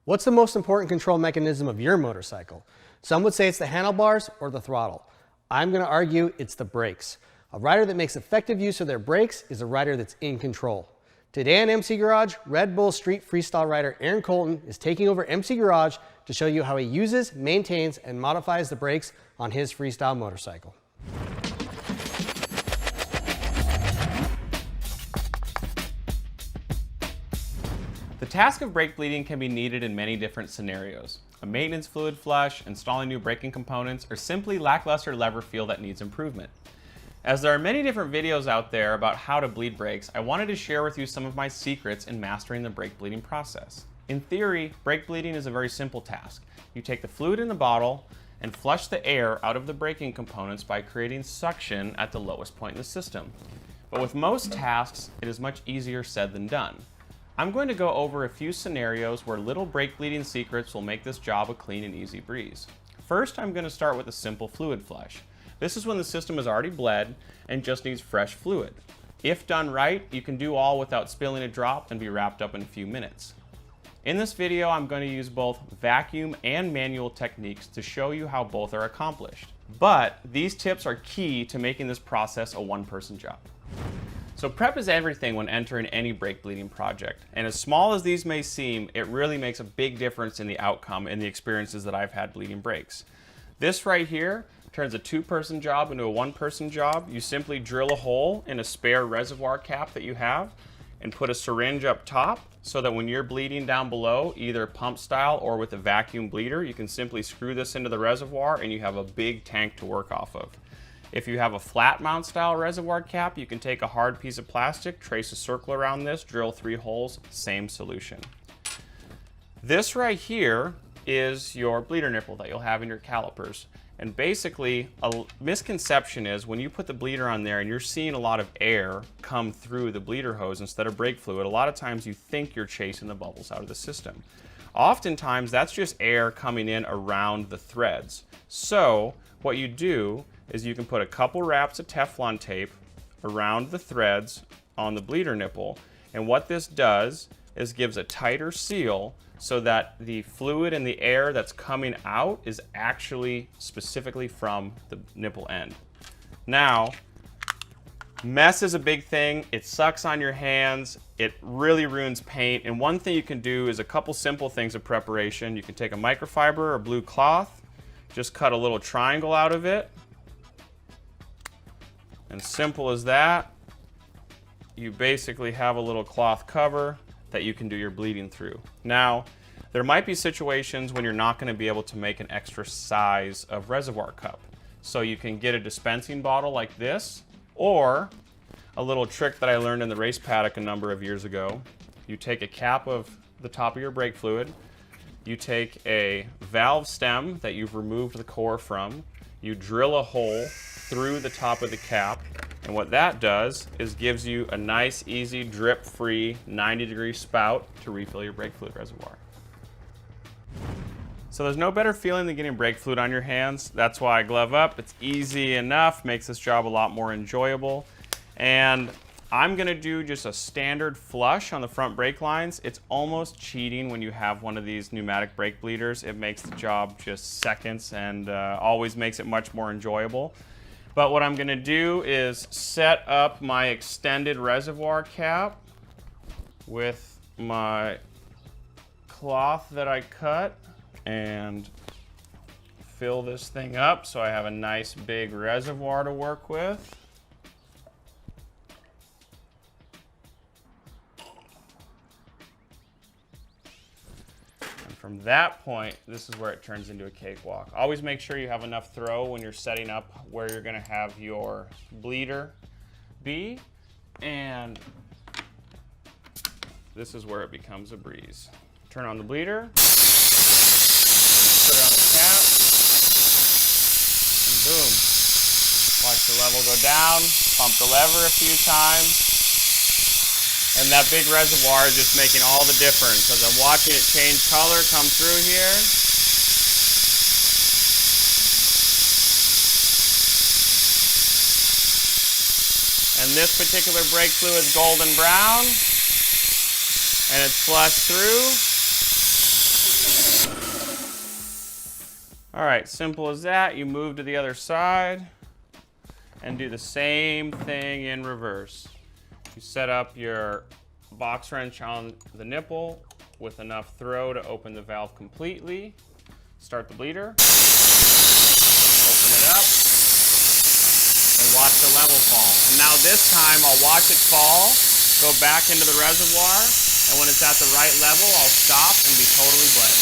What's the most important control mechanism of your motorcycle? Some would say it's the handlebars or the throttle. I'm going to argue it's the brakes. A rider that makes effective use of their brakes is a rider that's in control. Today on MC Garage, Red Bull Street Freestyle rider Aaron Colton is taking over MC Garage to show you how he uses, maintains, and modifies the brakes on his freestyle motorcycle. The task of brake bleeding can be needed in many different scenarios. A maintenance fluid flush, installing new braking components, or simply lackluster lever feel that needs improvement. As there are many different videos out there about how to bleed brakes, I wanted to share with you some of my secrets in mastering the brake bleeding process. In theory, brake bleeding is a very simple task. You take the fluid in the bottle and flush the air out of the braking components by creating suction at the lowest point in the system. But with most tasks, it is much easier said than done. I'm going to go over a few scenarios where little brake bleeding secrets will make this job a clean and easy breeze. First, I'm going to start with a simple fluid flush. This is when the system is already bled and just needs fresh fluid. If done right, you can do all without spilling a drop and be wrapped up in a few minutes. In this video, I'm going to use both vacuum and manual techniques to show you how both are accomplished. But these tips are key to making this process a one-person job. So prep is everything when entering any brake bleeding project. And as small as these may seem, it really makes a big difference in the outcome and the experiences that I've had bleeding brakes. This right here turns a two-person job into a one-person job. You simply drill a hole in a spare reservoir cap that you have and put a syringe up top so that when you're bleeding down below, either pump style or with a vacuum bleeder, you can simply screw this into the reservoir and you have a big tank to work off of. If you have a flat mount style reservoir cap, you can take a hard piece of plastic, trace a circle around this, drill 3 holes, same solution. This right here is your bleeder nipple that you'll have in your calipers. And basically, a misconception is when you put the bleeder on there and you're seeing a lot of air come through the bleeder hose instead of brake fluid, a lot of times you think you're chasing the bubbles out of the system. Oftentimes, that's just air coming in around the threads. So what you do is you can put a couple wraps of Teflon tape around the threads on the bleeder nipple. And what this does is gives a tighter seal so that the fluid and the air that's coming out is actually specifically from the nipple end. Now, mess is a big thing. It sucks on your hands. It really ruins paint. And one thing you can do is a couple simple things of preparation. You can take a microfiber or blue cloth, just cut a little triangle out of it. And simple as that, you basically have a little cloth cover that you can do your bleeding through. Now, there might be situations when you're not going to be able to make an extra size of reservoir cup. So you can get a dispensing bottle like this, or a little trick that I learned in the race paddock a number of years ago. You take a cap of the top of your brake fluid, you take a valve stem that you've removed the core from, you drill a hole through the top of the cap, and what that does is gives you a nice, easy, drip-free 90-degree spout to refill your brake fluid reservoir. So there's no better feeling than getting brake fluid on your hands. That's why I glove up. It's easy enough, makes this job a lot more enjoyable. And I'm gonna do just a standard flush on the front brake lines. It's almost cheating when you have one of these pneumatic brake bleeders. It makes the job just seconds and always makes it much more enjoyable. But what I'm gonna do is set up my extended reservoir cap with my cloth that I cut and fill this thing up so I have a nice big reservoir to work with. From that point, this is where it turns into a cakewalk. Always make sure you have enough throw when you're setting up where you're gonna have your bleeder be, and this is where it becomes a breeze. Turn on the bleeder, put it on the cap, and boom. Watch the level go down, pump the lever a few times. And that big reservoir is just making all the difference as I'm watching it change color come through here. And this particular brake fluid is golden brown. And it's flushed through. All right, simple as that. You move to the other side and do the same thing in reverse. You set up your box wrench on the nipple with enough throw to open the valve completely. Start the bleeder. Open it up. And watch the level fall. And now this time I'll watch it fall, go back into the reservoir, and when it's at the right level, I'll stop and be totally bled.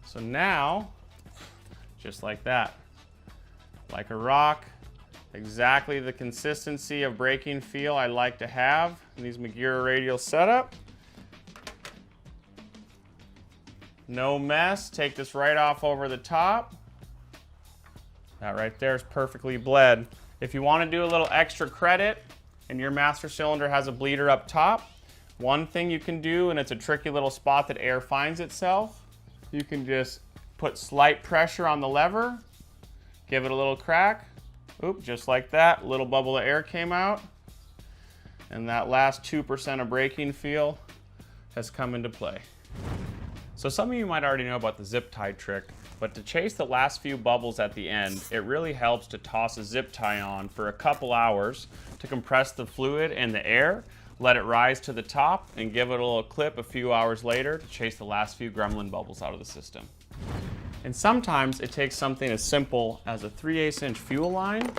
So now, just like that, like a rock, exactly the consistency of braking feel I like to have in these Magura radial setup. No mess, take this right off over the top. That right there is perfectly bled. If you want to do a little extra credit and your master cylinder has a bleeder up top, one thing you can do, and it's a tricky little spot that air finds itself, you can just put slight pressure on the lever, give it a little crack, oop, just like that, little bubble of air came out, and that last 2% of braking feel has come into play. So some of you might already know about the zip tie trick, but to chase the last few bubbles at the end, it really helps to toss a zip tie on for a couple hours to compress the fluid and the air, let it rise to the top, and give it a little clip a few hours later to chase the last few gremlin bubbles out of the system. And sometimes it takes something as simple as a 3/8 inch fuel line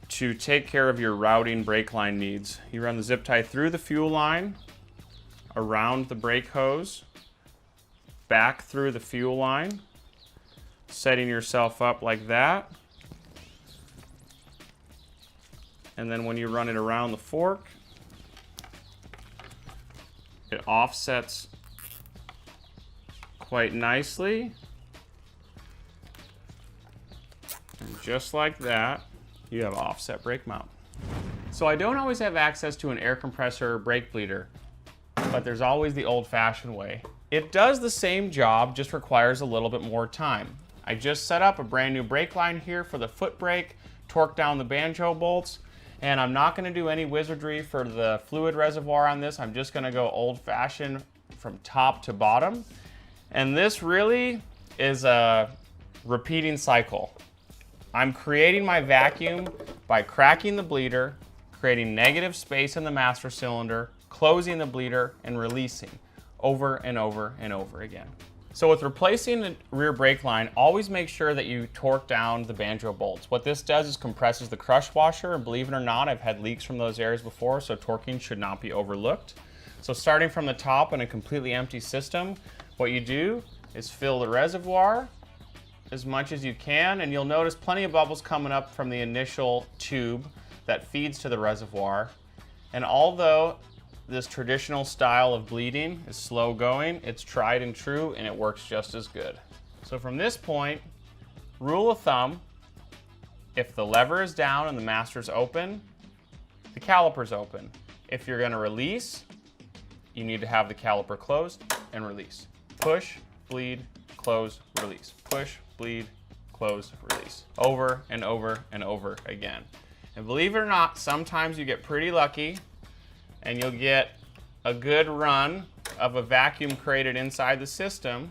to take care of your routing brake line needs. You run the zip tie through the fuel line, around the brake hose, back through the fuel line, setting yourself up like that. And then when you run it around the fork, it offsets quite nicely. And just like that, you have offset brake mount. So I don't always have access to an air compressor or brake bleeder, but there's always the old-fashioned way. It does the same job, just requires a little bit more time. I just set up a brand new brake line here for the foot brake, torque down the banjo bolts, and I'm not gonna do any wizardry for the fluid reservoir on this. I'm just gonna go old-fashioned from top to bottom. And this really is a repeating cycle. I'm creating my vacuum by cracking the bleeder, creating negative space in the master cylinder, closing the bleeder, and releasing over and over and over again. So with replacing the rear brake line, always make sure that you torque down the banjo bolts. What this does is compresses the crush washer, and believe it or not, I've had leaks from those areas before, so torquing should not be overlooked. So starting from the top in a completely empty system, what you do is fill the reservoir as much as you can, and you'll notice plenty of bubbles coming up from the initial tube that feeds to the reservoir. And although this traditional style of bleeding is slow going, it's tried and true, and it works just as good. So from this point, rule of thumb, if the lever is down and the master's open, the caliper's open. If you're gonna release, you need to have the caliper closed and release. Push, bleed, close, release. Push, bleed, close, release. Over and over and over again. And believe it or not, sometimes you get pretty lucky and you'll get a good run of a vacuum created inside the system.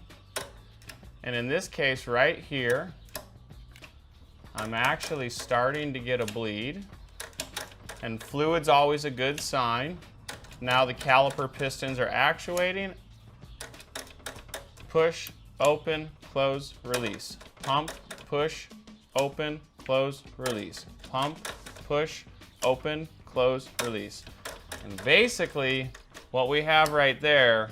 And in this case right here, I'm actually starting to get a bleed, and fluid's always a good sign. Now the caliper pistons are actuating. Push, open, close, release. Pump, push, open, close, release. Pump, push, open, close, release. And basically, what we have right there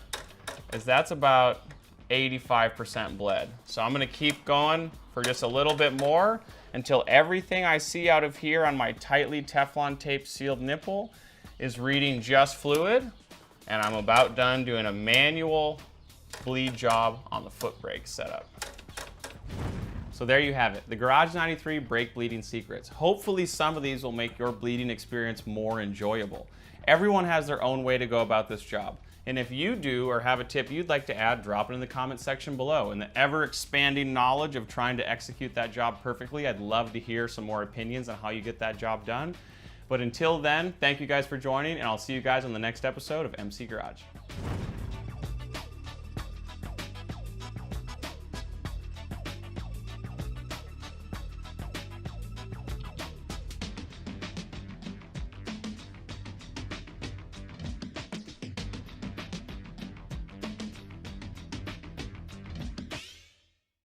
is that's about 85% bled. So I'm gonna keep going for just a little bit more until everything I see out of here on my tightly Teflon tape sealed nipple is reading just fluid, and I'm about done doing a manual bleed job on the foot brake setup. So there you have it, the Garage 93 brake bleeding secrets. Hopefully some of these will make your bleeding experience more enjoyable. Everyone has their own way to go about this job. And if you do or have a tip you'd like to add, drop it in the comment section below. In the ever-expanding knowledge of trying to execute that job perfectly, I'd love to hear some more opinions on how you get that job done. But until then, thank you guys for joining, and I'll see you guys on the next episode of MC Garage.